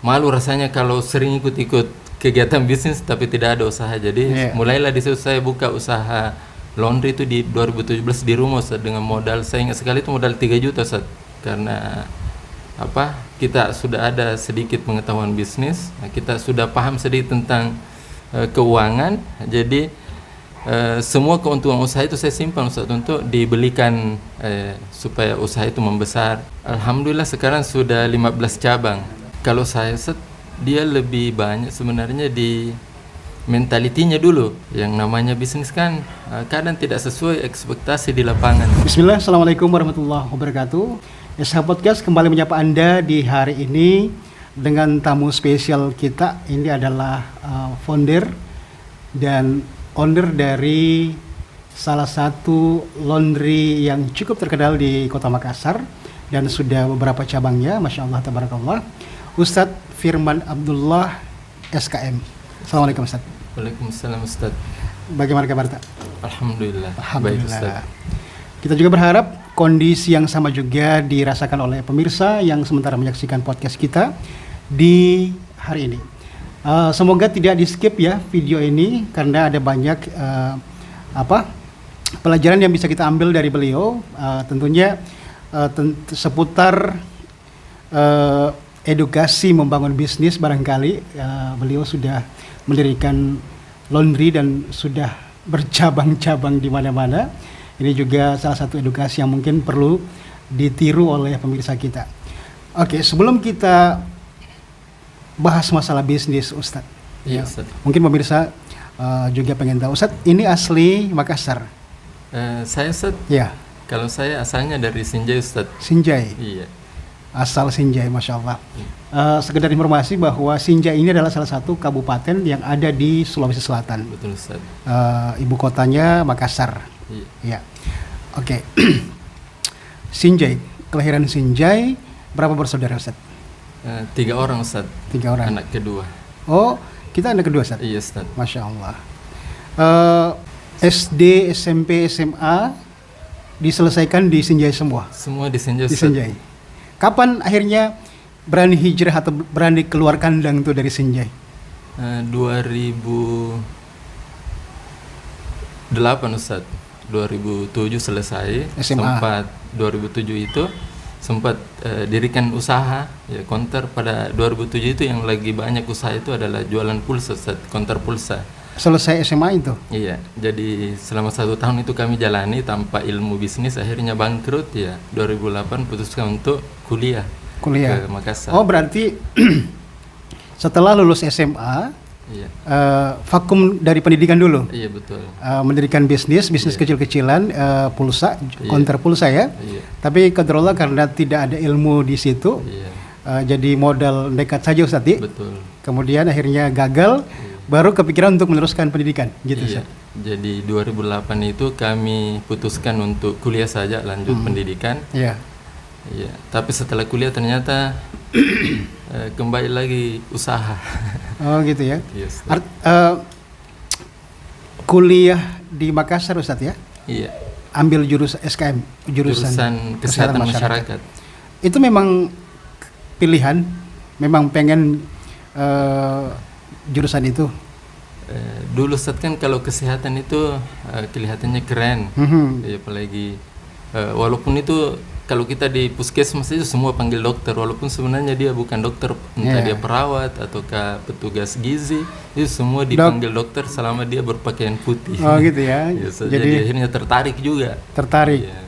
malu rasanya kalau sering ikut-ikut kegiatan bisnis tapi tidak ada usaha. Jadi mulailah di situ saya buka usaha laundry itu di 2017 di rumah Ustaz, dengan modal saya ingat sekali itu modal 3 juta Ustaz. Karena kita sudah ada sedikit pengetahuan bisnis, kita sudah paham sedikit tentang keuangan. Jadi semua keuntungan usaha itu saya simpan Ustaz untuk dibelikan supaya usaha itu membesar. Alhamdulillah sekarang sudah 15 cabang. Kalau saya Ustaz, dia lebih banyak sebenarnya di mentalitinya dulu. Yang namanya bisnis kan kadang tidak sesuai ekspektasi di lapangan. Bismillah, Assalamualaikum warahmatullahi wabarakatuh. SH Podcast kembali menyapa Anda di hari ini dengan tamu spesial kita. Ini adalah founder dan owner dari salah satu laundry yang cukup terkenal di Kota Makassar dan sudah beberapa cabangnya, Masya Allah, Tabarakallah, Ustadz Firman Abdullah SKM. Assalamualaikum Ustadz. Waalaikumsalam Ustadz. Bagaimana kabar Ustadz? Alhamdulillah. Alhamdulillah. Baik Ustadz. Kita juga berharap kondisi yang sama juga dirasakan oleh pemirsa yang sementara menyaksikan podcast kita di hari ini. Semoga tidak di skip ya video ini karena ada banyak pelajaran yang bisa kita ambil dari beliau. Tentunya seputar edukasi membangun bisnis barangkali. Beliau sudah mendirikan laundry dan sudah bercabang-cabang di mana-mana. Ini juga salah satu edukasi yang mungkin perlu ditiru oleh pemirsa kita. Oke, sebelum kita bahas masalah bisnis Ustadz, Iya Ustadz. mungkin pemirsa juga pengen tahu, Ustadz ini asli Makassar? Saya Ustadz, Ya. kalau saya asalnya dari Sinjai Ustadz. Sinjai. Iya. Asal Sinjai, Masya Allah. Sekedar informasi bahwa Sinjai ini adalah salah satu kabupaten yang ada di Sulawesi Selatan. Betul Ustadz. Ibu kotanya Makassar. Iya. Ya. Oke. Sinjai, kelahiran Sinjai, berapa bersaudara Ustadz? 3 orang Ustadz. 3 orang. Anak kedua. Oh, kita anak kedua Ustadz? Iya Ustadz. Masya Allah. SD, SMP, SMA diselesaikan di Sinjai semua? Semua di Sinjai Di Ustadz. Sinjai. Kapan akhirnya berani hijrah atau berani keluar kandang tuh dari Sinjai? 2008 Ustadz. 2007 selesai. SMA. Sempat 2007 itu sempat dirikan usaha ya, konter. Pada 2007 itu yang lagi banyak usaha itu adalah jualan pulsa Ustadz, konter pulsa. Selesai SMA itu? Iya, jadi selama 1 tahun itu kami jalani tanpa ilmu bisnis, akhirnya bangkrut ya. 2008 putuskan untuk kuliah ke Makassar. Oh, berarti setelah lulus SMA, Iya. vakum dari pendidikan dulu? Iya betul. Mendirikan bisnis kecil-kecilan, pulsa, konter pulsa ya. Iya. Tapi qadarullah karena tidak ada ilmu di situ, Iya. jadi modal nekat saja Ustadz. Betul. Kemudian akhirnya gagal, baru kepikiran untuk meneruskan pendidikan, gitu Iya. Ustadz. Jadi 2008 itu kami putuskan untuk kuliah saja, lanjut pendidikan. Iya. Iya. Tapi setelah kuliah ternyata kembali lagi usaha. Oh gitu ya. Yes. Kuliah di Makassar Ustadz ya? Iya. Ambil jurusan SKM, Jurusan kesehatan masyarakat. Itu memang pilihan, memang pengen jurusan itu. Dulu Ustadz kan kalau kesehatan itu kelihatannya keren. Ya, apalagi walaupun itu kalau kita di puskesmas itu semua panggil dokter, walaupun sebenarnya dia bukan dokter, entah dia perawat ataukah petugas gizi, itu semua dipanggil dokter selama dia berpakaian putih. Oh gitu ya. Ya, jadi akhirnya tertarik juga. Tertarik. Ya.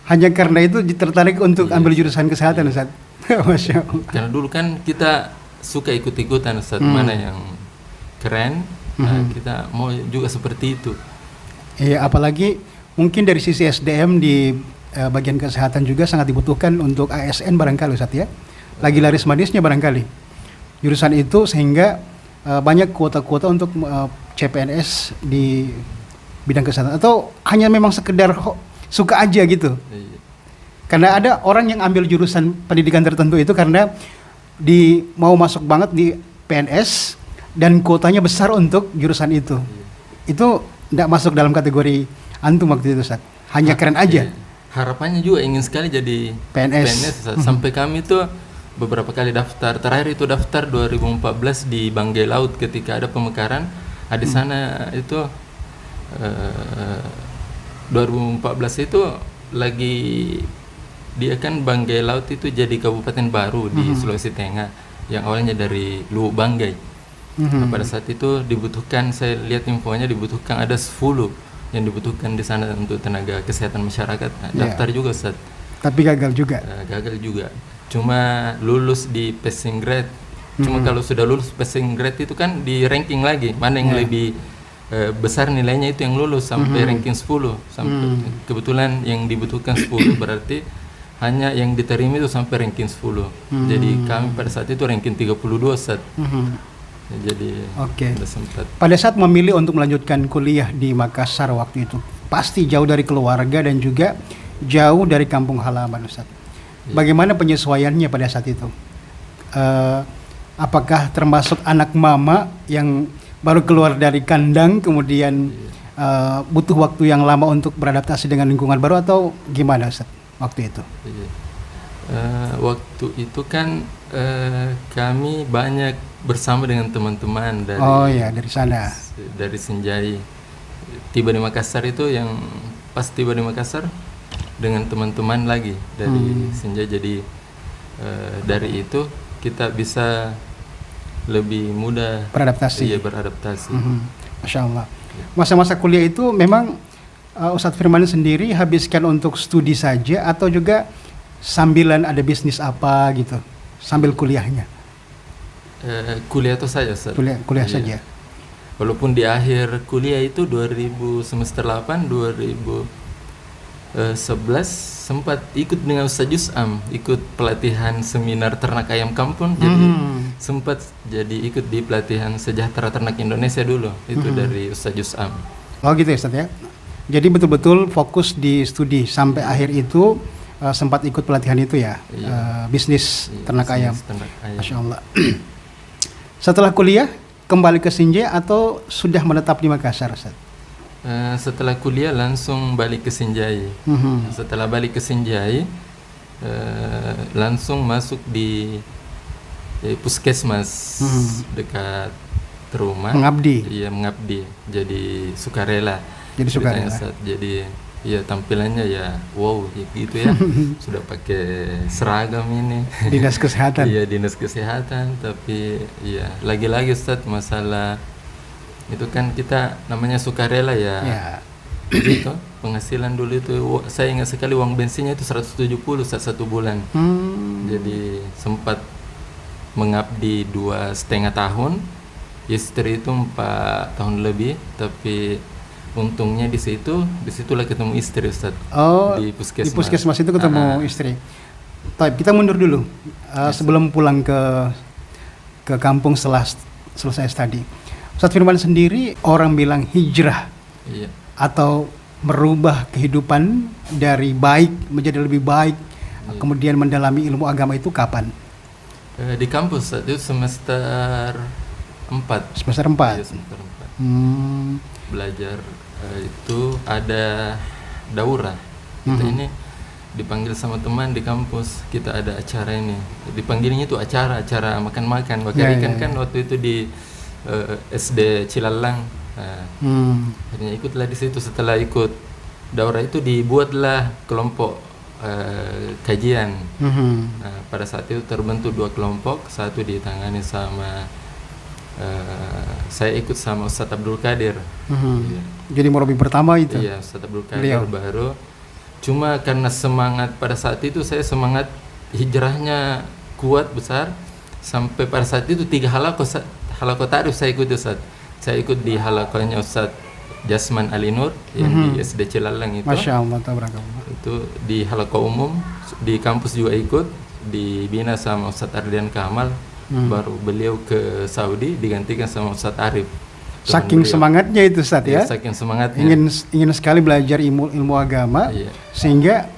Hanya karena itu tertarik untuk ambil jurusan kesehatan Ustaz. Masya Allah. Karena dulu kan kita suka ikut-ikutan Ustaz, mana yang keren, kita mau juga seperti itu. Iya, apalagi mungkin dari sisi SDM di bagian kesehatan juga sangat dibutuhkan untuk ASN barangkali Ustaz ya. Lagi laris manisnya barangkali jurusan itu, sehingga banyak kuota-kuota untuk CPNS di bidang kesehatan, atau hanya memang sekedar suka aja gitu. Iya. Karena ada orang yang ambil jurusan pendidikan tertentu itu karena mau masuk banget di PNS dan kuotanya besar untuk jurusan itu. Itu tidak masuk dalam kategori antum waktu itu Ustaz. Hanya keren aja. Harapannya juga ingin sekali jadi PNS. Ustaz. Sampai kami tuh beberapa kali daftar. Terakhir itu daftar 2014 di Banggai Laut ketika ada pemekaran. Di sana itu 2014 itu lagi dia kan Banggai Laut itu jadi kabupaten baru di Sulawesi Tengah yang awalnya dari Luwu Banggai. Nah, pada saat itu dibutuhkan, saya lihat infonya dibutuhkan ada 10 yang dibutuhkan di sana untuk tenaga kesehatan masyarakat. Nah, daftar juga Ustaz. Tapi gagal juga. Gagal juga. Cuma lulus di passing grade. Cuma kalau sudah lulus passing grade itu kan di ranking lagi mana yang lebih besar nilainya, itu yang lulus sampai ranking 10 sampai kebetulan yang dibutuhkan 10 berarti hanya yang diterima itu sampai ranking 10. Jadi kami pada saat itu ranking 32 Ustaz. Jadi sudah sempat. Pada saat memilih untuk melanjutkan kuliah di Makassar waktu itu, pasti jauh dari keluarga dan juga jauh dari kampung halaman Ustaz. Bagaimana penyesuaiannya pada saat itu? Apakah termasuk anak mama yang baru keluar dari kandang kemudian butuh waktu yang lama untuk beradaptasi dengan lingkungan baru, atau gimana Ustaz waktu itu? Waktu itu kan kami banyak bersama dengan teman-teman dari dari sana, dari Sinjai. Tiba di Makassar itu, yang pas tiba di Makassar dengan teman-teman lagi dari Sinjai. Jadi dari itu kita bisa lebih mudah beradaptasi. Iya, beradaptasi. Masya Allah. Masa-masa kuliah itu memang Ustadz Firman sendiri habiskan untuk studi saja atau juga sambilan ada bisnis apa gitu sambil kuliahnya? Kuliah itu saja Ustaz. Kuliah saja. Walaupun di akhir kuliah itu 2000 semester 8 2011 sempat ikut dengan Ustaz Jus'am, ikut pelatihan seminar ternak ayam kampung. Jadi sempat jadi ikut di pelatihan sejahtera ternak Indonesia dulu, itu dari Ustaz Jus'am. Oh gitu ya Ustaz ya. Jadi betul-betul fokus di studi sampai akhir itu, sempat ikut pelatihan itu ya. Bisnis ternak ayam. Masya Allah. Setelah kuliah kembali ke Sinjai atau sudah menetap di Makassar Ustaz? Setelah kuliah langsung balik ke Sinjai. Setelah balik ke Sinjai langsung masuk di puskesmas dekat rumah. Mengabdi? Iya, mengabdi. Jadi sukarela. Jadi ya tampilannya ya wow gitu ya. Sudah pakai seragam ini. Dinas kesehatan. Iya, dinas kesehatan. Tapi ya lagi-lagi Ustaz, masalah itu kan kita namanya sukarela ya. Gitu, penghasilan dulu itu saya ingat sekali uang bensinnya itu 170 satu bulan. Jadi sempat mengabdi 2,5 tahun, istri itu 4 tahun lebih, tapi untungnya disitulah ketemu istri Ustaz. Di puskesmas. Di puskesmas itu ketemu istri. Tapi kita mundur dulu sebelum pulang ke kampung setelah selesai studi. Ustaz Firman sendiri orang bilang hijrah atau merubah kehidupan dari baik menjadi lebih baik, kemudian mendalami ilmu agama itu kapan? Di kampus itu semester 4. Semester 4. Iya, semester 4. Belajar itu ada daurah. Kita ini dipanggil sama teman di kampus, kita ada acara ini. Dipanggilnya itu acara makan-makan, bakar ikan kan waktu itu di SD Cilalang. Akhirnya ikutlah di situ. Setelah ikut daurah itu dibuatlah kelompok kajian. Nah, pada saat itu terbentuk 2 kelompok, satu ditangani sama saya ikut sama Ustadz Abdul Qadir. Jadi murabi pertama itu? Iya, Ustadz Abdul Qadir baru. Cuma karena semangat pada saat itu, saya semangat hijrahnya kuat besar, sampai pada saat itu 3 halaqah ta'aruf saya ikut Ustaz. Saya ikut di halaqahnya Ustaz Jasman Ali Nur yang di SD Cilalang itu. Masya Allah, tabarakallah. Itu di halaqah umum, di kampus juga ikut, dibina sama Ustaz Ardian Kamal. Baru beliau ke Saudi digantikan sama Ustaz Arif. Saking semangatnya itu Ustaz ya. Saking semangatnya. Ingin sekali belajar ilmu agama, sehingga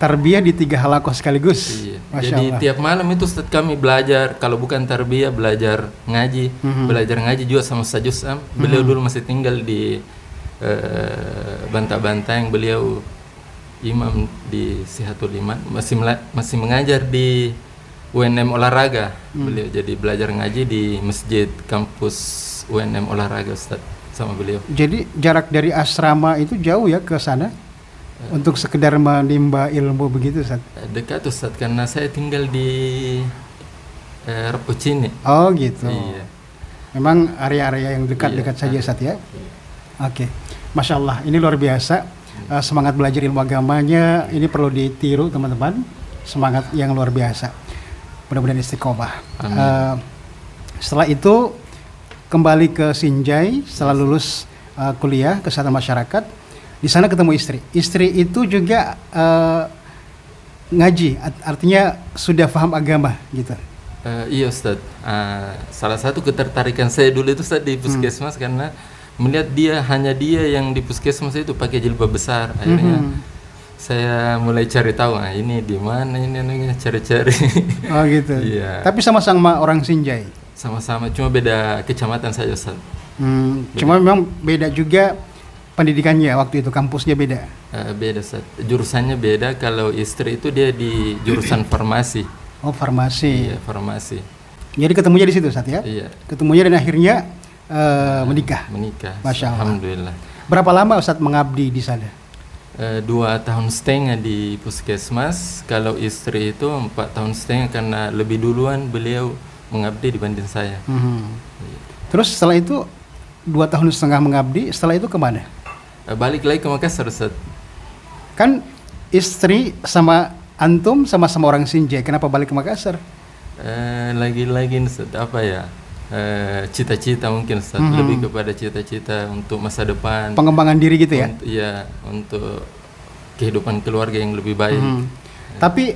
tarbiyah di 3 halaqah sekaligus. Jadi Allah. Tiap malam itu Ustaz kami belajar, kalau bukan tarbiyah belajar ngaji. Belajar ngaji juga sama Ustaz Jus'am. Beliau dulu masih tinggal di Bantah-Bantah, yang beliau imam di Sihatul Iman, masih mengajar di UNM olahraga. Beliau jadi belajar ngaji di masjid kampus UNM olahraga Ustaz sama beliau. Jadi jarak dari asrama itu jauh ya ke sana untuk sekedar menimba ilmu begitu Ustaz? Dekat Ustaz, karena saya tinggal di Rapocini. Oh gitu. Iya. Memang area-area yang dekat-dekat saja Ustaz ya? Oke. Masya Allah, ini luar biasa. Semangat belajar ilmu agamanya ini perlu ditiru teman-teman. Semangat yang luar biasa. Mudah-mudahan istiqomah. Setelah itu kembali ke Sinjai setelah lulus kuliah kesehatan masyarakat. Di sana ketemu istri. Istri itu juga ngaji, artinya sudah paham agama gitu. Iya Ustaz. Salah satu ketertarikan saya dulu itu Ustaz di puskesmas karena melihat hanya dia yang di puskesmas itu pakai jilbab besar. Akhirnya saya mulai cari tahu, ini di mana ini cari-cari. Oh gitu. Iya. Tapi sama-sama orang Sinjai. Sama-sama, cuma beda kecamatan saja Ustaz. Cuma memang beda juga pendidikannya waktu itu, kampusnya beda. Beda Ustaz. Jurusannya beda. Kalau istri itu dia di jurusan farmasi. Oh farmasi. Iya farmasi. Jadi ketemunya di situ Ustaz ya? Iya. Ketemunya dan akhirnya menikah. Masya Allah. Alhamdulillah. Berapa lama Ustaz mengabdi di sana? 2 tahun setengah di puskesmas. Kalau istri itu 4 tahun setengah karena lebih duluan beliau mengabdi dibanding saya. Terus setelah itu 2 tahun setengah mengabdi, setelah itu kemana? Balik lagi ke Makassar Ustaz. Kan istri sama antum sama-sama orang Sinjai, kenapa balik ke Makassar? Lagi-lagi Ustaz, apa ya? Cita-cita mungkin Ustaz, lebih kepada cita-cita untuk masa depan, pengembangan diri gitu ya? Iya, untuk kehidupan keluarga yang lebih baik. Tapi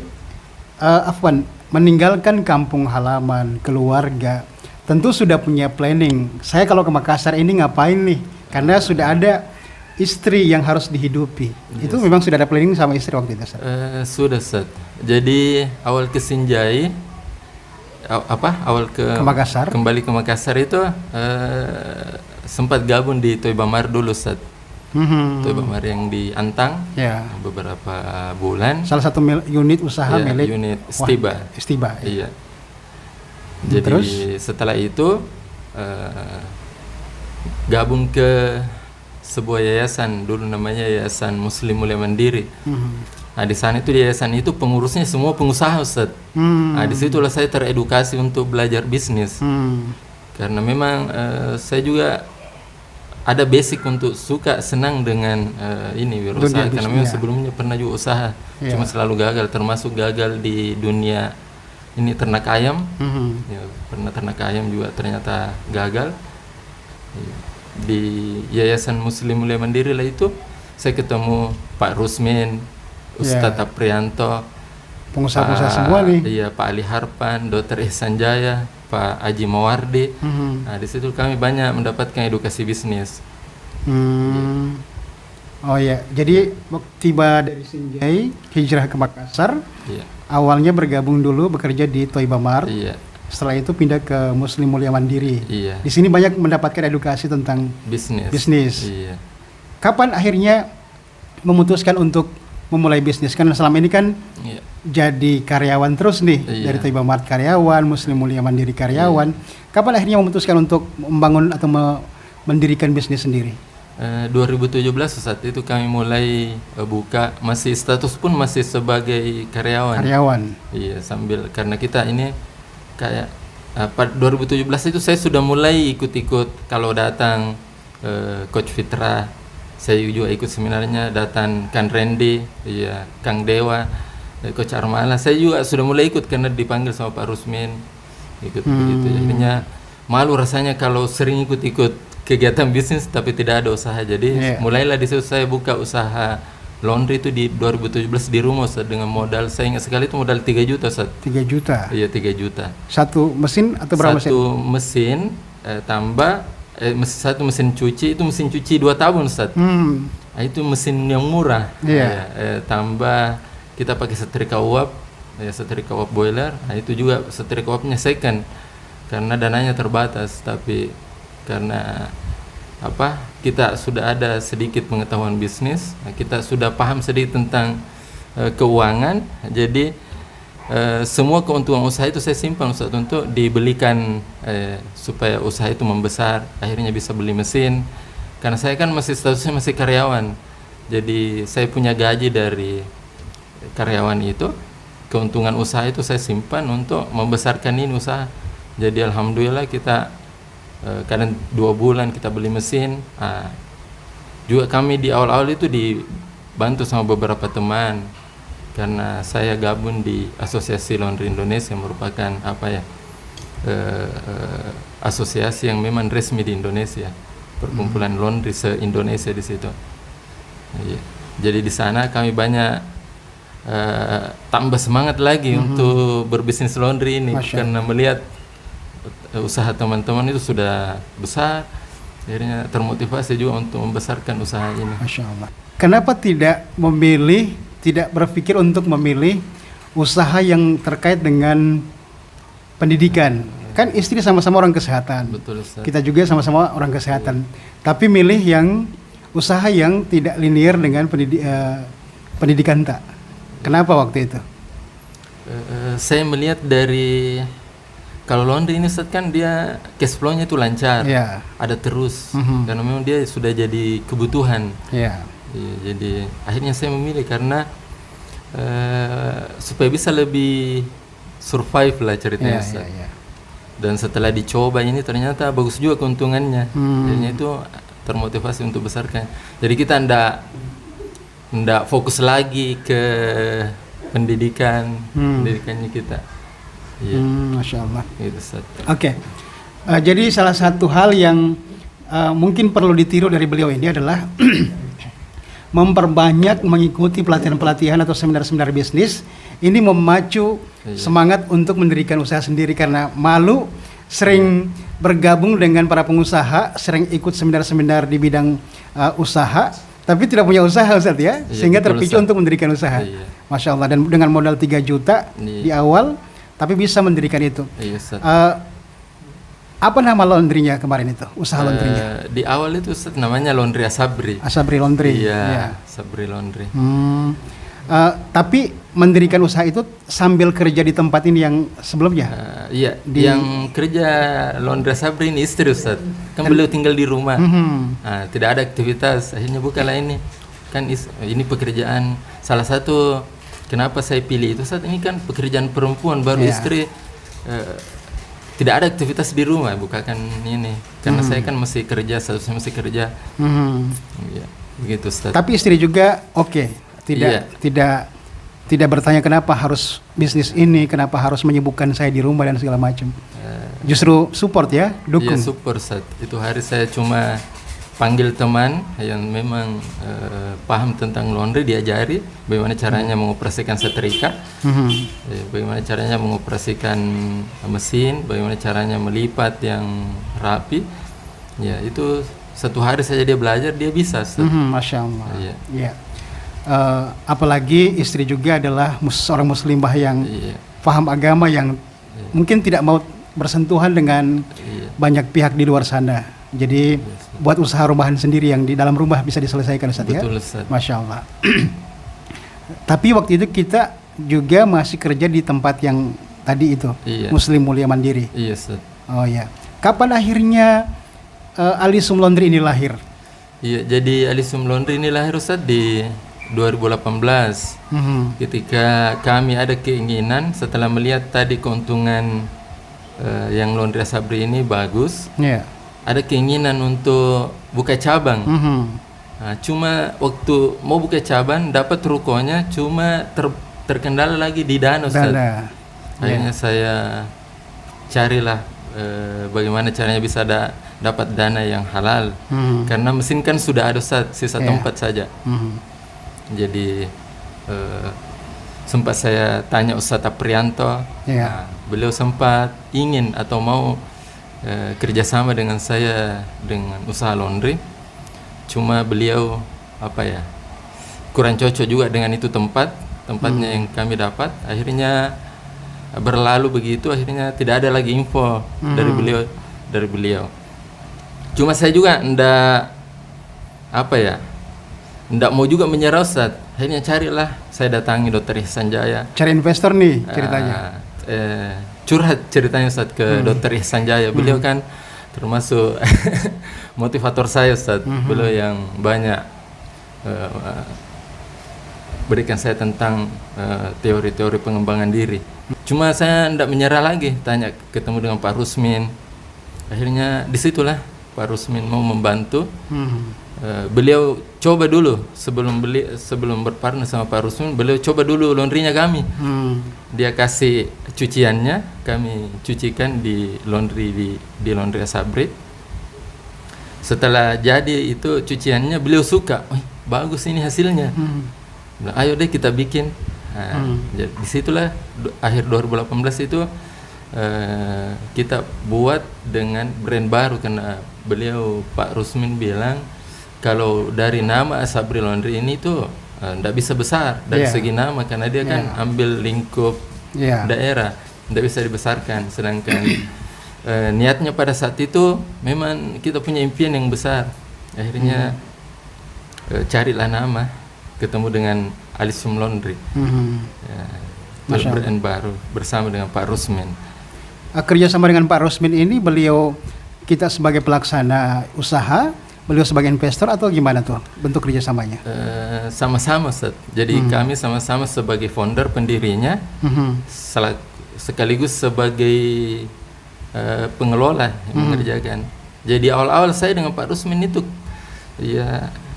Afwan, meninggalkan kampung halaman, keluarga, tentu sudah punya planning. Saya kalau ke Makassar ini ngapain nih? Karena sudah ada istri yang harus dihidupi. Itu memang sudah ada planning sama istri waktu itu Ustaz? Sudah Ustaz. Jadi awal ke Sinjai, awal ke Makassar, kembali ke Makassar itu sempat gabung di Toibamar dulu Ustaz. Toibamar yang di Antang beberapa bulan. Salah satu unit usaha milik unit Stiba. Stiba. Iya. Jadi terus setelah itu gabung ke sebuah yayasan, dulu namanya Yayasan Muslim Mulia Mandiri. Nah di sana itu di yayasan itu pengurusnya semua pengusaha Ustaz. Nah disitulah saya teredukasi untuk belajar bisnis. Karena memang saya juga ada basic untuk suka senang dengan ini berusaha. Karena memang sebelumnya pernah juga usaha, cuma selalu gagal. Termasuk gagal di dunia ini ternak ayam. Pernah ternak ayam juga ternyata gagal. Di Yayasan Muslim Mulia Mandiri lah itu saya ketemu Pak Rusmin, Ustadz Aprianto, pengusaha-pengusaha semua nih. Iya, Pak Ali Harpan, Dr. Ihsan Jaya, Pak Aji Mawardi. Nah, di situ kami banyak mendapatkan edukasi bisnis. Oh ya, jadi tiba dari Sinjai hijrah ke Makassar. Awalnya bergabung dulu bekerja di Toibamar. Setelah itu pindah ke Muslim Mulia Mandiri. Di sini banyak mendapatkan edukasi tentang bisnis. Kapan akhirnya memutuskan untuk memulai bisnis? Karena selama ini kan jadi karyawan terus nih, dari Toibamar karyawan, Muslim Mulia Mandiri karyawan. Kapan akhirnya memutuskan untuk membangun atau mendirikan bisnis sendiri? 2017 saat itu kami mulai buka, masih status pun masih sebagai karyawan. Iya, sambil karena kita ini kayak pada 2017 itu saya sudah mulai ikut-ikut kalau datang Coach Fitra, saya juga ikut seminarnya, datang Kang Randy, Kang Dewa, Coach Armala, saya juga sudah mulai ikut karena dipanggil sama Pak Rusmin, ikut begitu. Akhirnya malu rasanya kalau sering ikut-ikut kegiatan bisnis tapi tidak ada usaha. Jadi mulailah di situ saya buka usaha laundry itu di 2017 di rumah Ustaz, dengan modal saya ingat sekali itu modal 3 juta Ustaz. 3 juta? Iya 3 juta. Satu mesin atau berapa mesin? Satu mesin tambah satu mesin cuci, itu mesin cuci 2 tahun Ustaz. Nah, itu mesin yang murah. Tambah kita pakai setrika uap, setrika uap boiler. Nah, itu juga setrika uapnya second karena dananya terbatas, tapi karena kita sudah ada sedikit pengetahuan bisnis, kita sudah paham sedikit tentang keuangan. Jadi semua keuntungan usaha itu saya simpan Ustaz untuk dibelikan supaya usaha itu membesar, akhirnya bisa beli mesin. Karena saya kan statusnya masih karyawan, jadi saya punya gaji dari karyawan itu. Keuntungan usaha itu saya simpan untuk membesarkan ini usaha. Jadi alhamdulillah kita kadang 2 bulan kita beli mesin. Juga kami di awal-awal itu dibantu sama beberapa teman, karena saya gabung di Asosiasi Laundry Indonesia, yang merupakan asosiasi yang memang resmi di Indonesia, perkumpulan laundry se-Indonesia di situ. Jadi di sana kami banyak tambah semangat lagi untuk berbisnis laundry ini, karena melihat usaha teman-teman itu sudah besar, akhirnya termotivasi juga untuk membesarkan usaha ini. Masya Allah. Kenapa tidak berpikir untuk memilih usaha yang terkait dengan pendidikan? Kan istri sama-sama orang kesehatan. Betul, Ustaz. Kita juga sama-sama orang kesehatan. Tapi milih yang usaha yang tidak linear dengan pendidikan tak. Kenapa waktu itu? Saya melihat dari, kalau laundry ini Ustaz kan dia cash flow-nya itu lancar, ada terus, karena memang dia sudah jadi kebutuhan. Jadi akhirnya saya memilih karena supaya bisa lebih survive lah ceritanya Ustaz. Dan setelah dicoba ini ternyata bagus juga keuntungannya. Jadinya itu termotivasi untuk besarkan. Jadi kita ndak fokus lagi ke pendidikannya kita. Masya Allah. Gitu, Ustaz. Oke. Jadi salah satu hal yang mungkin perlu ditiru dari beliau ini adalah memperbanyak mengikuti pelatihan-pelatihan atau seminar-seminar bisnis. Ini memacu semangat untuk mendirikan usaha sendiri, karena malu sering bergabung dengan para pengusaha, sering ikut seminar-seminar di bidang usaha, tapi tidak punya usaha Ustaz ya, sehingga terpicu untuk mendirikan usaha. Masya Allah. Dan dengan modal 3 juta di awal, tapi bisa mendirikan itu. Apa nama laundrynya kemarin itu, usaha laundrynya? Di awal itu Ustaz, namanya Laundry Asabri. Asabri Laundry. Iya, Asabri Laundry. Tapi mendirikan usaha itu sambil kerja di tempat ini yang sebelumnya? Iya, yang kerja Laundry Asabri ini istri Ustaz. Kan beliau tinggal di rumah. Tidak ada aktivitas, akhirnya bukalah ini. Kan ini pekerjaan, salah satu kenapa saya pilih itu Ustaz, ini kan pekerjaan perempuan baru istri. Tidak ada aktivitas di rumah, bukakan ini. Karena saya kan masih kerja, seharusnya masih kerja. Ya, begitu Ustaz. Tapi istri juga tidak bertanya kenapa harus bisnis ini, kenapa harus menyibukkan saya di rumah dan segala macam. Justru support ya, dukung. Iya, support Ustaz. Itu hari saya cuma panggil teman yang memang paham tentang laundry, diajari bagaimana caranya mengoperasikan setrika, bagaimana caranya mengoperasikan mesin, bagaimana caranya melipat yang rapi. Ya, itu 1 hari saja dia belajar, dia bisa. Masya Allah. Apalagi istri juga adalah seorang muslimah yang paham agama, yang mungkin tidak mau bersentuhan dengan banyak pihak di luar sana. Jadi buat usaha rumahan sendiri yang di dalam rumah bisa diselesaikan Ustaz ya. Betul Ustaz. Masya Allah. Tapi waktu itu kita juga masih kerja di tempat yang tadi itu, Muslim Mulia Mandiri. Iya Ustaz. Oh ya. Kapan akhirnya Alisum Laundry ini lahir? Iya, jadi Alisum Laundry ini lahir Ustaz di 2018. Ketika kami ada keinginan setelah melihat tadi keuntungan yang Laundry Asabri ini bagus. Ada keinginan untuk buka cabang. Cuma waktu mau buka cabang dapat rukonya, cuma terkendala lagi di dana Ustaz. Akhirnya saya carilah bagaimana caranya bisa dapat dana yang halal. Karena mesin kan sudah ada Ustaz, sisa tempat saja. Jadi sempat saya tanya Ustaz Aprianto, beliau sempat ingin atau mau kerjasama dengan saya dengan usaha laundry, cuma beliau kurang cocok juga dengan itu tempatnya yang kami dapat. Akhirnya berlalu begitu, akhirnya tidak ada lagi info dari beliau. Cuma saya juga ndak mau juga menyerah Ustaz. Akhirnya carilah, saya datangi Dr. Ihsan Jaya. Cari investor nih ceritanya. Curhat ceritanya Ustaz ke Dr. Ihsan Jaya. Beliau kan termasuk motivator saya Ustaz. Beliau yang banyak berikan saya tentang teori-teori pengembangan diri. Cuma saya tidak menyerah lagi, ketemu dengan Pak Rusmin. Akhirnya disitulah Pak Rusmin mau membantu. Beliau coba dulu sebelum berpartner sama Pak Rusmin, beliau coba dulu laundrynya kami. Dia kasih cuciannya, kami cucikan di laundry di laundry Asabri. Setelah jadi itu cuciannya, beliau suka, bagus ini hasilnya. Ayo deh kita bikin. Jadi disitulah akhir 2018 itu kita buat dengan brand baru, karena beliau Pak Rusmin bilang kalau dari nama Asabri Laundry ini tuh tidak bisa besar dari segi nama, karena dia kan ambil lingkup daerah, tidak bisa dibesarkan. Sedangkan niatnya pada saat itu memang kita punya impian yang besar. Akhirnya carilah nama, ketemu dengan Alisum Laundry, brand baru bersama dengan Pak Rusmin. Kerjasama dengan Pak Rusmin ini, beliau kita sebagai pelaksana usaha, beliau sebagai investor, atau gimana tuh bentuk kerjasamanya? Sama-sama Ustaz. Jadi kami sama-sama sebagai founder pendirinya, sekaligus sebagai pengelola yang mengerjakan. Jadi awal-awal saya dengan Pak Rusmin itu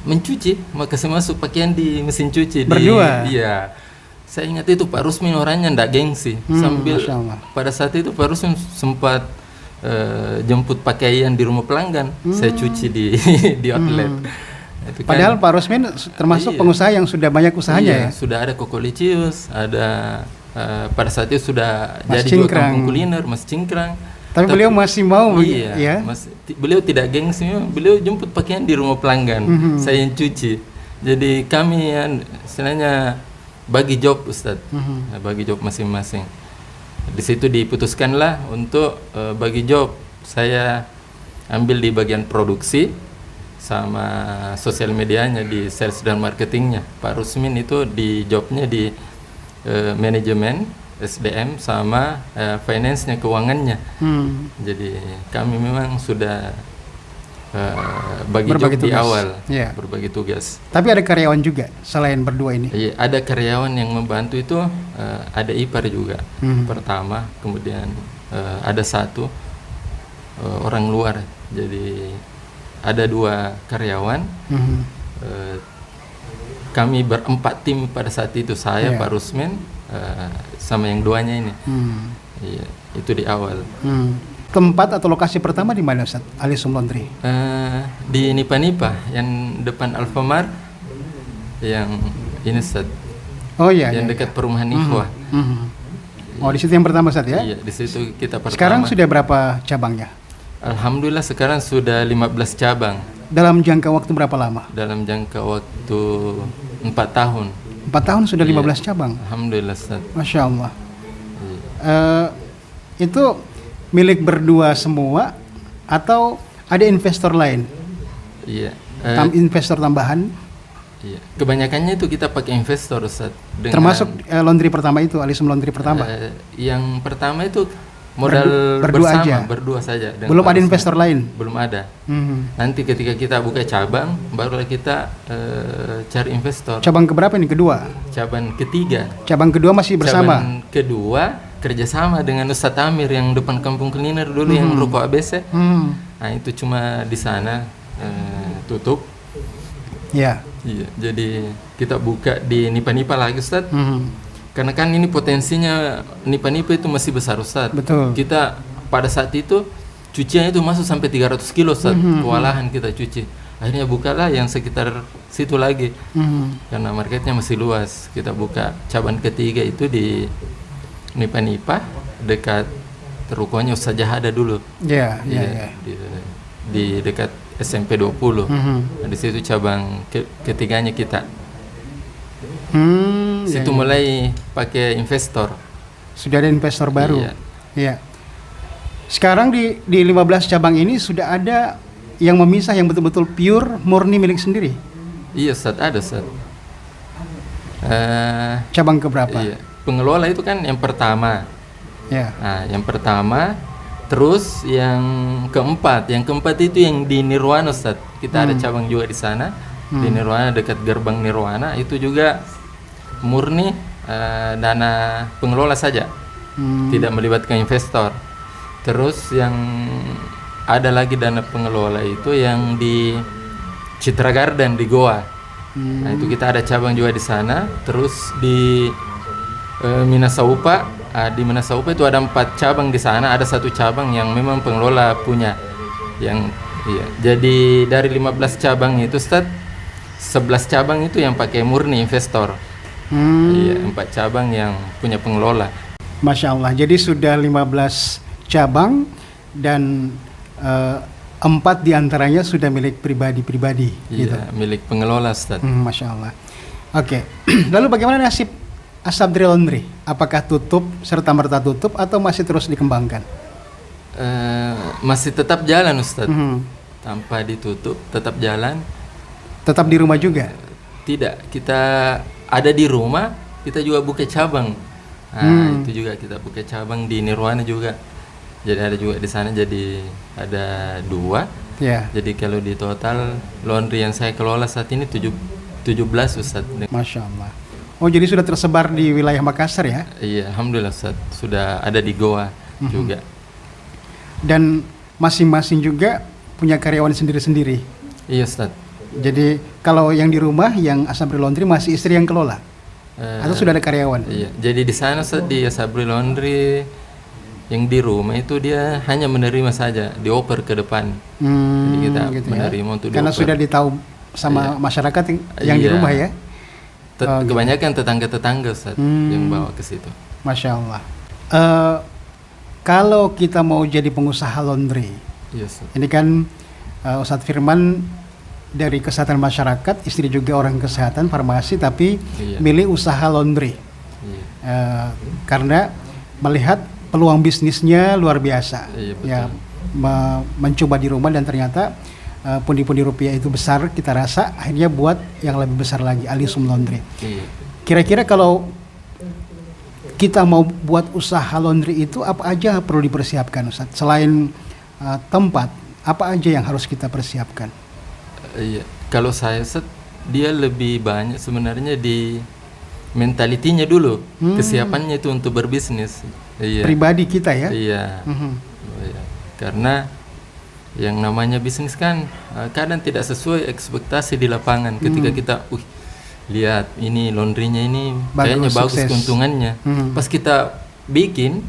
mencuci, maka saya masuk pakaian di mesin cuci berdua. Iya. Saya ingat itu Pak Rusmin orangnya ndak gengsi. Sambil pada saat itu Pak Rusmin sempat jemput pakaian di rumah pelanggan, saya cuci di outlet. Itu padahal Pak Rusmin termasuk pengusaha yang sudah banyak usahanya ya. Sudah ada Kokolicius, ada pada saat itu sudah Mas jadi Cingkrang. dua kampung kuliner, Mas Cingkrang. Tapi beliau masih mau, ya. Beliau tidak gengsi, beliau jemput pakaian di rumah pelanggan, saya yang cuci. Jadi kami istilahnya bagi job Ustadz, bagi job masing-masing. Di situ diputuskanlah untuk bagi job. Saya ambil di bagian produksi sama sosial medianya, di sales dan marketingnya. Pak Rusmin itu di jobnya di manajemen SDM sama finance-nya, keuangannya. Jadi kami memang sudah bagi job di awal, berbagi tugas. Tapi ada karyawan juga selain berdua ini? Iya, ada karyawan yang membantu itu, ada ipar juga pertama, kemudian ada satu orang luar. Jadi ada 2 karyawan. Kami berempat tim pada saat itu, saya, Pak Rusmin, sama yang 2-nya ini. Iya, itu di awal. Tempat atau lokasi pertama di mana Ustaz, Alisum Laundry? Di Nipa-Nipa, yang depan Alfamart, yang ini Ustaz. Oh iya. Yang dekat perumahan Ikhwah. Oh, di situ yang pertama Ustaz ya? Iya, di situ kita pertama. Sekarang sudah berapa cabangnya? Alhamdulillah sekarang sudah 15 cabang. Dalam jangka waktu berapa lama? Dalam jangka waktu 4 tahun. 4 tahun sudah 15 cabang? Alhamdulillah Ustaz. Masya Allah. Itu milik berdua semua atau ada investor lain? Iya. Investor tambahan? Iya. Kebanyakannya itu kita pakai investor Ustaz. Termasuk laundry pertama itu, Alisum Laundry pertama? Yang pertama itu modal berdua saja. Belum ada investor lain? Belum ada. Nanti ketika kita buka cabang, barulah kita cari investor. Cabang keberapa ini? Kedua? Cabang ketiga. Cabang kedua masih bersama? Cabang kedua kerjasama dengan Ustadz Amir yang depan kampung kuliner dulu, yang ruko ABC. Nah itu cuma di sana tutup. Iya. Jadi kita buka di Nipa-Nipa lagi Ustadz. Karena kan ini potensinya Nipa-Nipa itu masih besar Ustadz. Betul. Kita pada saat itu cuciannya itu masuk sampai 300 kilo Ustadz. Kewalahan kita cuci. Akhirnya bukalah yang sekitar situ lagi. Karena marketnya masih luas. Kita buka cabang ketiga itu di Nipa-Nipa, dekat rukonya Ustaz Jahada dulu. Iya. Di dekat SMP 20. Di situ cabang ketiganya kita. Situ mulai pakai investor. Sudah ada investor baru. Iya. Sekarang di 15 cabang ini sudah ada yang memisah yang betul-betul pure murni milik sendiri? Iya Ustaz, ada Ustaz. Cabang keberapa? Iya. Pengelola itu kan yang pertama. Ya. Nah, yang pertama, terus yang keempat itu yang di Nirwana Ustaz. Kita ada cabang juga di sana, di Nirwana dekat gerbang Nirwana, itu juga murni dana pengelola saja, tidak melibatkan investor. Terus yang ada lagi dana pengelola itu yang di Citra Garden di Goa. Nah, itu kita ada cabang juga di sana. Terus di Minasaupa, di Minasaupa itu ada 4 cabang di sana. Ada 1 cabang yang memang pengelola punya. Yang iya. Jadi dari 15 cabang itu Ustaz, 11 cabang itu yang pakai murni investor. Iya, 4 cabang yang punya pengelola. Masya Allah. Jadi sudah 15 cabang dan 4 diantaranya sudah milik pribadi-pribadi. Iya, gitu. milik pengelola Ustaz. Masya Allah. Oke. Lalu bagaimana nasib As-Sabri Laundry? Apakah tutup serta-merta tutup atau masih terus dikembangkan? Masih tetap jalan Ustaz. Tanpa ditutup, tetap jalan. Tetap di rumah juga? Tidak, kita ada di rumah, kita juga buka cabang. Nah, itu juga kita buka cabang di Nirwana juga. Jadi ada juga di sana, jadi ada 2. Ya. Jadi kalau di total laundry yang saya kelola saat ini 17 Ustaz. Masya Allah. Oh, jadi sudah tersebar di wilayah Makassar ya? Iya, alhamdulillah Ustaz. Sudah ada di Goa juga. Dan masing-masing juga punya karyawan sendiri-sendiri. Iya Ustaz. Jadi kalau yang di rumah, yang As-Sabri Laundry masih istri yang kelola? Atau sudah ada karyawan? Iya. Jadi di sana Ustaz, di As-Sabri Laundry yang di rumah itu dia hanya menerima saja, dioper ke depan. Jadi kita gitu menerima ya? untuk Karena dioper. sudah ditahu sama masyarakat yang di rumah ya? Kebanyakan tetangga-tetangga Ustaz yang bawa ke situ. Masya Allah. Kalau kita mau jadi pengusaha laundry, Yes. ini kan Ustadz Firman dari kesehatan masyarakat, istri juga orang kesehatan farmasi, tapi milih usaha laundry. Karena melihat peluang bisnisnya luar biasa. Ya, mencoba di rumah dan ternyata pundi-pundi rupiah itu besar, kita rasa akhirnya buat yang lebih besar lagi, Alisum Laundry. Kira-kira kalau kita mau buat usaha laundry itu apa aja perlu dipersiapkan Ustaz? Selain tempat, apa aja yang harus kita persiapkan? Iya, kalau saya dia lebih banyak sebenarnya di mentalitinya dulu, kesiapannya itu untuk berbisnis. Iya. Pribadi kita ya? Iya. Iya. Karena yang namanya bisnis kan kadang tidak sesuai ekspektasi di lapangan. Ketika kita, lihat ini laundrynya ini kayaknya bagus keuntungannya. Pas kita bikin,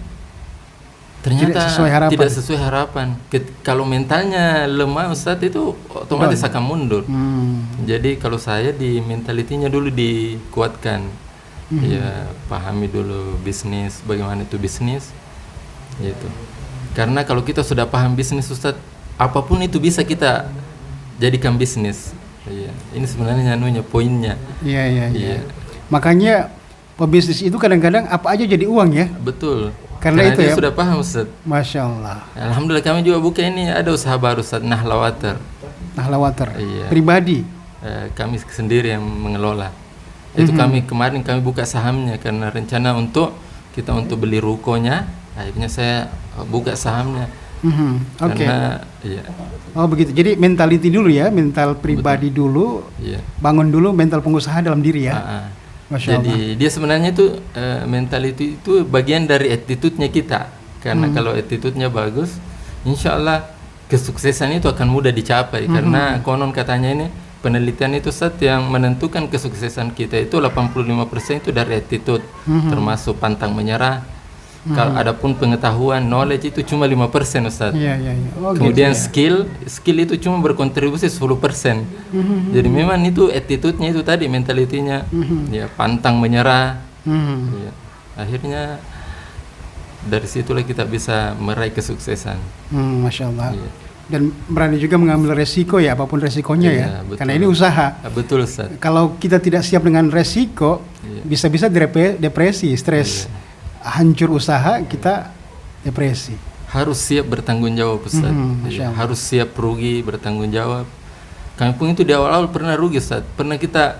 ternyata tidak sesuai harapan. Kalau mentalnya lemah Ustadz, itu otomatis akan mundur. Jadi kalau saya di mentalitinya dulu dikuatkan. Ya, pahami dulu bisnis, bagaimana itu bisnis. Gitu. Karena kalau kita sudah paham bisnis Ustadz, apapun itu bisa kita jadikan bisnis. Iya, ini sebenarnya poinnya. Iya. Makanya pebisnis itu kadang-kadang apa aja jadi uang ya. Betul. Karena itu dia ya. Sudah paham Ustaz. Masya Allah. Alhamdulillah kami juga buka ini, ada usaha baru Ustaz, Nahla Water. Nahla Water. Iya. Pribadi. Kami sendiri yang mengelola. Itu kemarin kami buka sahamnya karena rencana untuk beli rukonya. Akhirnya saya buka sahamnya. Oke. Iya. Oh begitu. Jadi mentality dulu ya, mental pribadi dulu. Iya. Bangun dulu mental pengusaha dalam diri ya. Masya Jadi Allah. dia sebenarnya itu mentality itu bagian dari attitude-nya kita. Karena kalau attitude-nya bagus, insya Allah kesuksesan itu akan mudah dicapai. Karena konon katanya ini penelitian itu yang menentukan kesuksesan kita itu 85% itu dari attitude, termasuk pantang menyerah. Kalau adapun pengetahuan, knowledge itu cuma 5% Ustaz. Iya. Oh, kemudian gitu, skill itu cuma berkontribusi 10%. Jadi memang itu attitude-nya itu tadi, mentalitinya, ya pantang menyerah. Ya. Akhirnya dari situlah kita bisa meraih kesuksesan. Masya Allah. Ya. Dan berani juga mengambil resiko ya, apapun resikonya ya. Betul. Karena ini usaha. Betul Ustaz. Kalau kita tidak siap dengan resiko, bisa-bisa depresi, stres. Hancur usaha, kita depresi. harus siap bertanggung jawab Ustaz. Ya, harus siap rugi, bertanggung jawab. Kami pun itu di awal-awal pernah rugi Ustaz. Pernah kita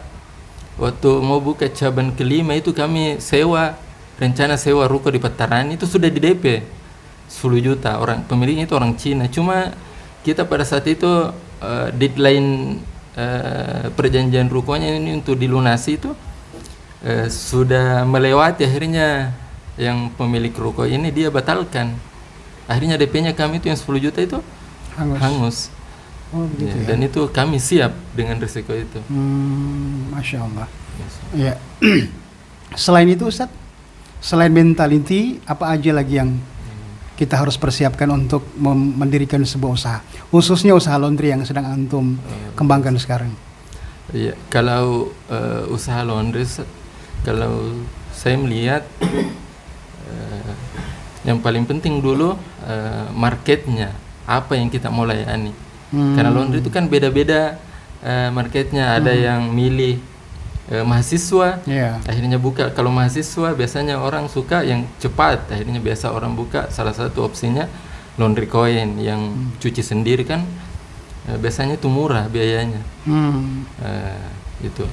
waktu mau buka cabang kelima itu kami rencana sewa ruko di Patarani itu sudah di DP 10 juta. Orang pemiliknya itu orang Cina. Cuma kita pada saat itu deadline perjanjian rukonya ini untuk dilunasi itu sudah melewati. Akhirnya yang pemilik ruko ini dia batalkan. Akhirnya DP-nya kami itu yang 10 juta itu hangus. Oh, begitu ya. Dan itu kami siap dengan risiko itu. Masya Allah. Ya. Selain itu Ustaz, selain mentality, apa aja lagi yang kita harus persiapkan untuk mendirikan sebuah usaha, khususnya usaha laundry yang sedang antum kembangkan sekarang? Iya, kalau usaha laundry, kalau saya melihat yang paling penting dulu marketnya, apa yang kita mau layani. Karena laundry itu kan beda-beda marketnya. Ada yang milih mahasiswa, akhirnya buka. Kalau mahasiswa biasanya orang suka yang cepat, akhirnya biasa orang buka. Salah satu opsinya laundry coin yang cuci sendiri kan, biasanya itu murah biayanya. Gitu.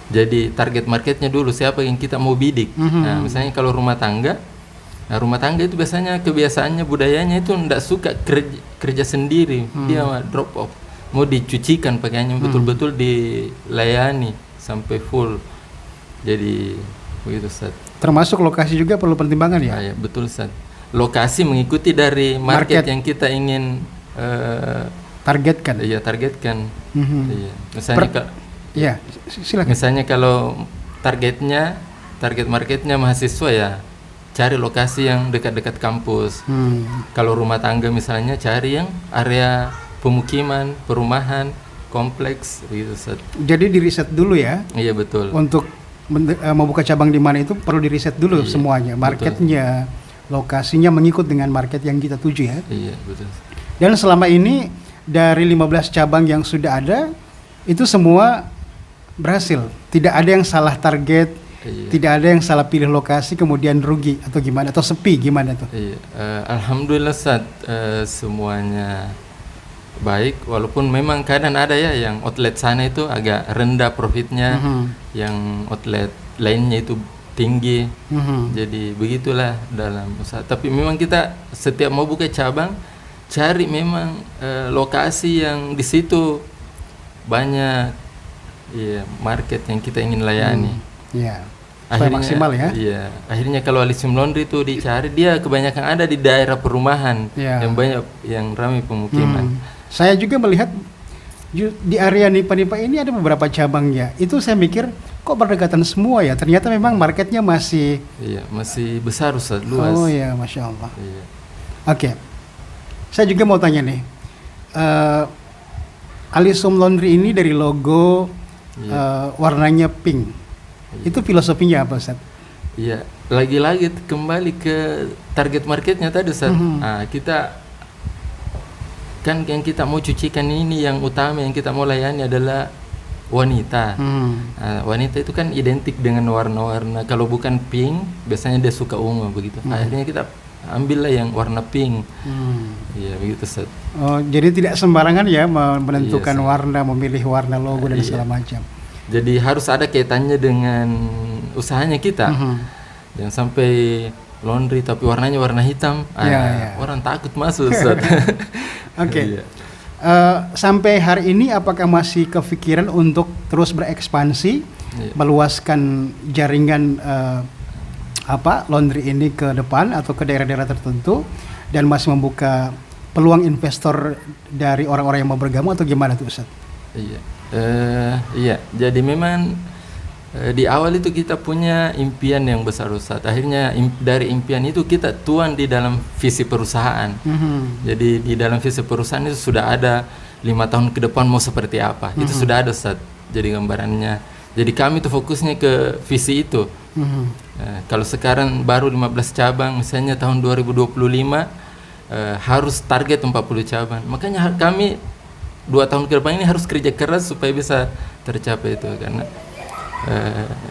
Jadi target marketnya dulu siapa yang kita mau bidik. Nah, misalnya kalau rumah tangga, rumah tangga itu biasanya kebiasaannya, budayanya itu tidak suka kerja sendiri. Dia drop off, mau dicucikan pakaiannya, betul-betul dilayani sampai full. Jadi begitu Ustaz. Termasuk lokasi juga perlu pertimbangan ya? Ya betul Ustaz. Lokasi mengikuti dari market yang kita ingin targetkan. Iya, targetkan. Iya. Misalnya silakan. Misalnya kalau target marketnya mahasiswa, ya cari lokasi yang dekat-dekat kampus. Kalau rumah tangga misalnya cari yang area pemukiman, perumahan, kompleks gitu Ustaz. Jadi di riset dulu ya? Iya betul. Untuk mau buka cabang di mana itu perlu di riset dulu semuanya, marketnya, lokasinya mengikut dengan market yang kita tuju ya. Iya betul. Dan selama ini dari 15 cabang yang sudah ada itu semua berhasil. Tidak ada yang salah target, tidak ada yang salah pilih lokasi kemudian rugi atau gimana, atau sepi gimana tuh? Iya, alhamdulillah Ustaz, semuanya baik, walaupun memang kadang ada ya yang outlet sana itu agak rendah profitnya, yang outlet lainnya itu tinggi. Jadi begitulah dalam usaha. Tapi memang kita setiap mau buka cabang cari memang lokasi yang di situ banyak market yang kita ingin layani. Akhirnya maksimal ya. Iya, akhirnya kalau Alisium Laundry itu dicari, dia kebanyakan ada di daerah perumahan yang banyak yang ramai pemukiman. Saya juga melihat di area Nipa-Nipa ini ada beberapa cabangnya. Itu saya mikir kok berdekatan semua ya. Ternyata memang marketnya masih masih besar Ustaz, luas. Oh ya, Masya Allah. Oke. Saya juga mau tanya nih. Alisium Laundry ini dari logo warnanya pink. Itu filosofinya apa Ustaz? Iya, lagi-lagi kembali ke target marketnya tadi Ustaz. Kita kan yang kita mau cucikan ini, yang utama yang kita mau layani adalah wanita. Wanita itu kan identik dengan warna-warna. Kalau bukan pink, biasanya dia suka ungu begitu. Akhirnya kita ambillah yang warna pink. Iya begitu Ustaz. Oh, jadi tidak sembarangan ya menentukan warna, memilih warna logo dan segala macam. Jadi harus ada kaitannya dengan usahanya kita. Jangan sampai laundry tapi warnanya warna hitam, orang takut masuk Ustaz. Oke. Sampai hari ini apakah masih kepikiran untuk terus berekspansi, meluaskan jaringan laundry ini ke depan atau ke daerah-daerah tertentu, dan masih membuka peluang investor dari orang-orang yang mau bergabung atau gimana tuh Ustaz? Iya, jadi memang di awal itu kita punya impian yang besar Ustaz. Akhirnya dari impian itu kita tuang di dalam visi perusahaan. Jadi di dalam visi perusahaan itu sudah ada 5 tahun ke depan mau seperti apa. Itu sudah ada Ustaz. Jadi gambarannya. Jadi kami tuh fokusnya ke visi itu. Kalau sekarang baru 15 cabang, misalnya tahun 2025 harus target 40 cabang. Makanya kami 2 tahun ke depan ini harus kerja keras supaya bisa tercapai itu, karena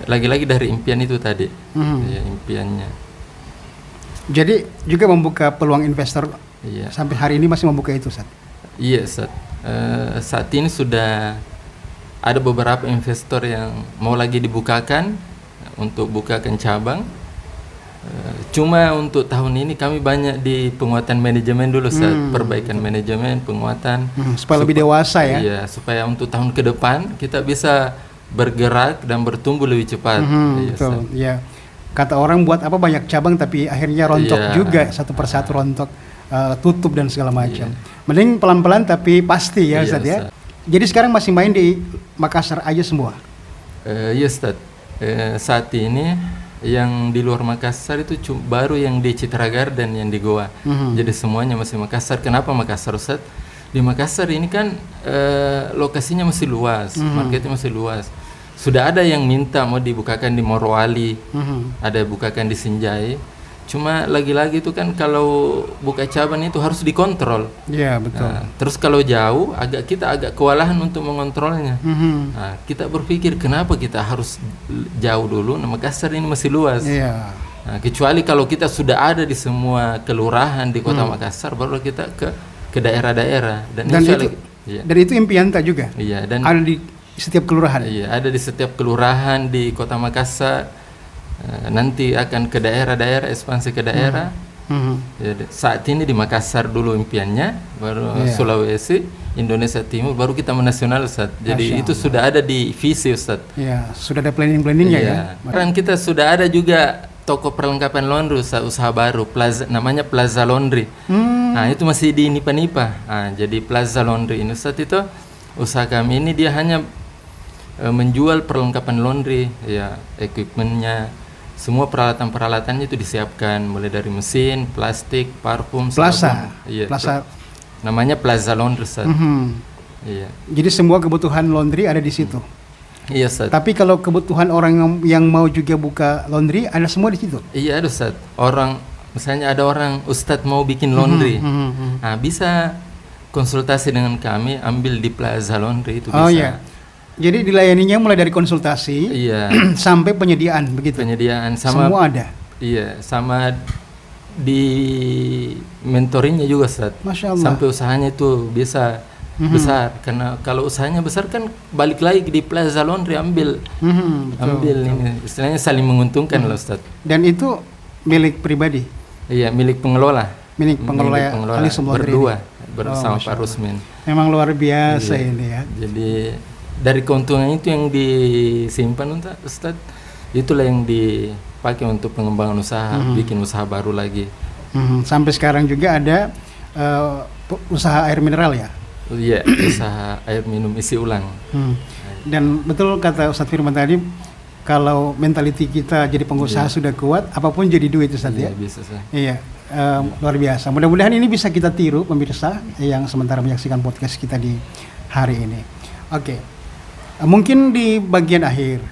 lagi-lagi dari impian itu tadi, impiannya. Jadi juga membuka peluang investor Iya. Sampai hari ini masih membuka itu, Ustaz? Iya, Ustaz. Saat ini sudah ada beberapa investor yang mau lagi dibukakan untuk bukakan cabang. Cuma untuk tahun ini kami banyak di penguatan manajemen dulu, Ustaz. Perbaikan manajemen, penguatan. Supaya lebih dewasa ya? Iya, supaya untuk tahun ke depan kita bisa bergerak dan bertumbuh lebih cepat. Iya, Betul, Ustaz. ya. Kata orang buat apa banyak cabang tapi akhirnya rontok Iya. juga, satu persatu rontok, tutup dan segala macam. Mending pelan-pelan tapi pasti ya, Iya, Ustaz ya. Ustaz. Jadi sekarang masih main di Makassar aja semua? Iya, Ustaz. Saat ini yang di luar Makassar itu baru yang di Citra Garden yang di Goa. Jadi semuanya masih Makassar. Kenapa Makassar, Ustaz? Di Makassar ini kan lokasinya masih luas, marketnya masih luas. Sudah ada yang minta mau dibukakan di Morowali, ada bukakan di Sinjai. Cuma lagi-lagi itu kan kalau buka cabang itu harus dikontrol. Iya, betul. Nah, terus kalau jauh kita agak kewalahan untuk mengontrolnya. Nah, kita berpikir kenapa kita harus jauh dulu. Nah, Makassar ini masih luas. Iya. Nah, kecuali kalau kita sudah ada di semua kelurahan di Kota Makassar, baru kita ke daerah-daerah. Dan itu impian tak juga? Iya, dan ada di setiap kelurahan? Iya, ada di setiap kelurahan di Kota Makassar. Nanti akan ke daerah-daerah, ekspansi ke daerah. Jadi, saat ini di Makassar dulu impiannya, baru Sulawesi, Indonesia Timur, baru kita menasional, Ustaz. Jadi itu sudah ada di visi, Ustaz. Iya, sudah ada planning-planningnya ya. Sekarang kita sudah ada juga toko perlengkapan laundry, usaha baru, namanya Plaza Laundry. Nah, itu masih di Nipa-Nipa. Nah, jadi Plaza Laundry ini, Ustaz, itu usaha kami ini dia hanya menjual perlengkapan laundry, ya, equipmentnya. Semua peralatan-peralatannya itu disiapkan, mulai dari mesin, plastik, parfum, Plaza. Iya, Plaza. Namanya Plaza Laundry, Ustaz. Iya. Jadi semua kebutuhan laundry ada di situ. Iya, Ustaz. Tapi kalau kebutuhan orang yang mau juga buka laundry ada semua di situ. Iya, ada, Ustaz. Misalnya ada orang Ustadz mau bikin laundry. Nah, bisa konsultasi dengan kami, ambil di Plaza Laundry itu bisa. Oh iya. Jadi dilayaninya mulai dari konsultasi sampai penyediaan begitu. Penyediaan sama semua ada. Iya, sama di mentoringnya juga, Ustaz. Masya Allah. Sampai usahanya itu bisa besar. Karena kalau usahanya besar kan balik lagi di Plaza Laundry ambil ini. Istilahnya saling menguntungkan lah, Ustaz. Dan itu milik pribadi. Iya, milik pengelola. Milik pengelola Alisum Laundry berdua bersama Pak Rusmin. Memang luar biasa ini ya. Jadi dari keuntungan itu yang disimpan, Ustaz, itulah yang dipakai untuk pengembangan usaha, bikin usaha baru lagi. Sampai sekarang juga ada usaha air mineral ya? Iya, usaha air minum isi ulang. Dan betul kata Ustadz Firman tadi, kalau mentality kita jadi pengusaha sudah kuat, apapun jadi duit, Ustadz ya? Bisa, Ustaz. Iya, luar biasa. Mudah-mudahan ini bisa kita tiru pemirsa yang sementara menyaksikan podcast kita di hari ini. Oke. Mungkin di bagian akhir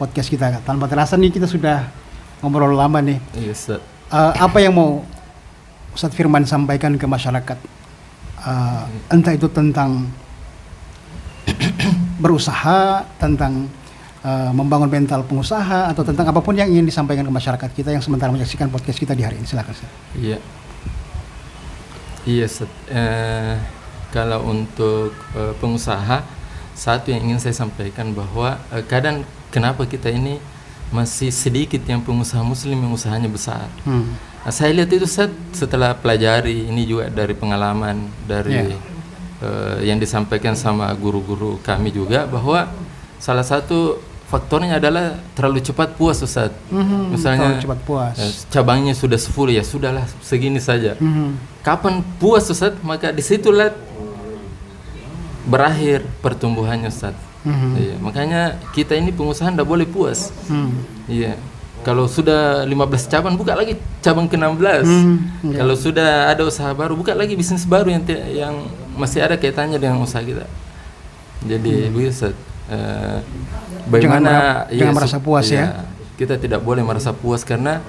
podcast kita, tanpa terasa nih kita sudah ngobrol lama nih. Apa yang mau Ustadz Firman sampaikan ke masyarakat? Entah itu tentang berusaha, tentang membangun mental pengusaha, atau tentang apapun yang ingin disampaikan ke masyarakat kita yang sementara menyaksikan podcast kita di hari ini. Silakan, Ustaz. Iya, Ustaz. Kalau untuk pengusaha, satu yang ingin saya sampaikan bahwa kadang kenapa kita ini masih sedikit yang pengusaha muslim yang usahanya besar. Nah, saya lihat itu setelah pelajari ini juga dari pengalaman dari yang disampaikan sama guru-guru kami juga, bahwa salah satu faktornya adalah terlalu cepat puas, Ustaz. Misalnya terlalu cepat puas. Cabangnya sudah 10, ya sudahlah segini saja. Kapan puas, Ustaz? Maka disitulah berakhir pertumbuhannya, Ustaz. Iya, makanya kita ini pengusaha tidak boleh puas. Iya. Kalau sudah 15 cabang, buka lagi cabang ke-16. Kalau sudah ada usaha baru, buka lagi bisnis baru yang masih ada kaitannya dengan usaha kita. Jadi begitu, Ustaz. Bagaimana jangan merasa puas ya. Kita tidak boleh merasa puas, karena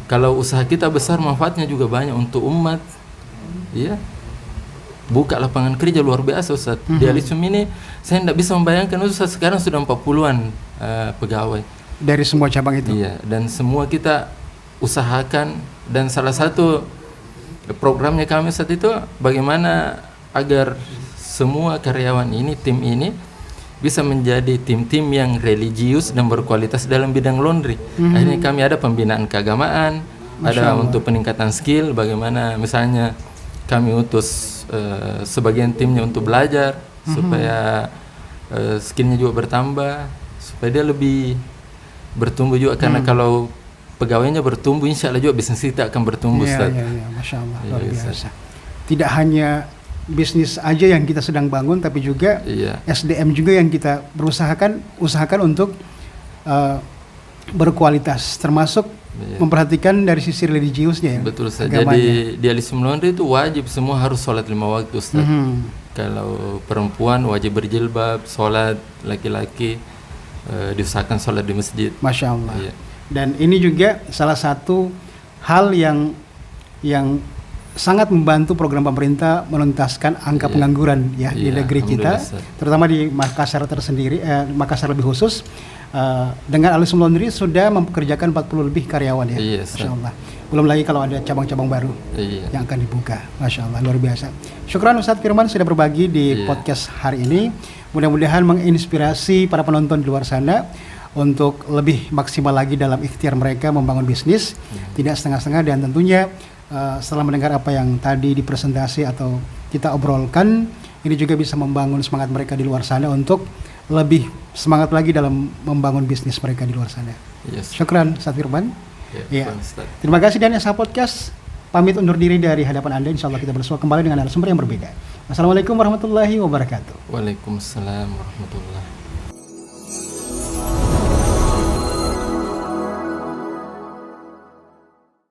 kalau usaha kita besar, manfaatnya juga banyak untuk umat. Iya. Buka lapangan kerja luar biasa, Ustaz. Di Alisum ini saya tidak bisa membayangkan, Ustaz, sekarang sudah 40-an pegawai dari semua cabang itu. Iya, dan semua kita usahakan, dan salah satu programnya kami saat itu bagaimana agar semua karyawan ini, tim ini bisa menjadi tim-tim yang religius dan berkualitas dalam bidang laundry. Akhirnya kami ada pembinaan keagamaan, ada untuk peningkatan skill, bagaimana misalnya kami utus sebagian timnya untuk belajar supaya skillnya juga bertambah, supaya dia lebih bertumbuh juga, karena kalau pegawainya bertumbuh, insya Allah juga bisnis kita akan bertumbuh. Iya, Masya Allah, luar biasa. Tidak hanya bisnis aja yang kita sedang bangun, tapi juga SDM juga yang kita usahakan untuk berkualitas, termasuk memperhatikan dari sisi religiusnya ya. Betul saja. Jadi di Elysium Laundry itu wajib semua harus sholat 5 waktu, Ustaz. Kalau perempuan wajib berjilbab, sholat, laki-laki diusahakan sholat di masjid. Masya Allah. Dan ini juga salah satu hal yang sangat membantu program pemerintah menuntaskan angka pengangguran di negeri kita, terutama di Makassar tersendiri, Makassar lebih khusus. Dengan Elysium Laundry sudah mempekerjakan 40 lebih karyawan ya. Masya Allah. Belum lagi kalau ada cabang-cabang baru yang akan dibuka. Masya Allah, luar biasa. Syukran Ustadz Firman sudah berbagi di podcast hari ini. Mudah-mudahan menginspirasi para penonton di luar sana untuk lebih maksimal lagi dalam ikhtiar mereka membangun bisnis, tidak setengah-setengah, dan tentunya setelah mendengar apa yang tadi dipresentasi atau kita obrolkan, ini juga bisa membangun semangat mereka di luar sana untuk lebih semangat lagi dalam membangun bisnis mereka di luar sana. Syukran Ustadz Firman. Terima kasih, dan Esa Podcast pamit undur diri dari hadapan Anda. Insya Allah kita bersua kembali dengan narasumber yang berbeda. Assalamualaikum warahmatullahi wabarakatuh. Waalaikumsalam warahmatullahi wabarakatuh.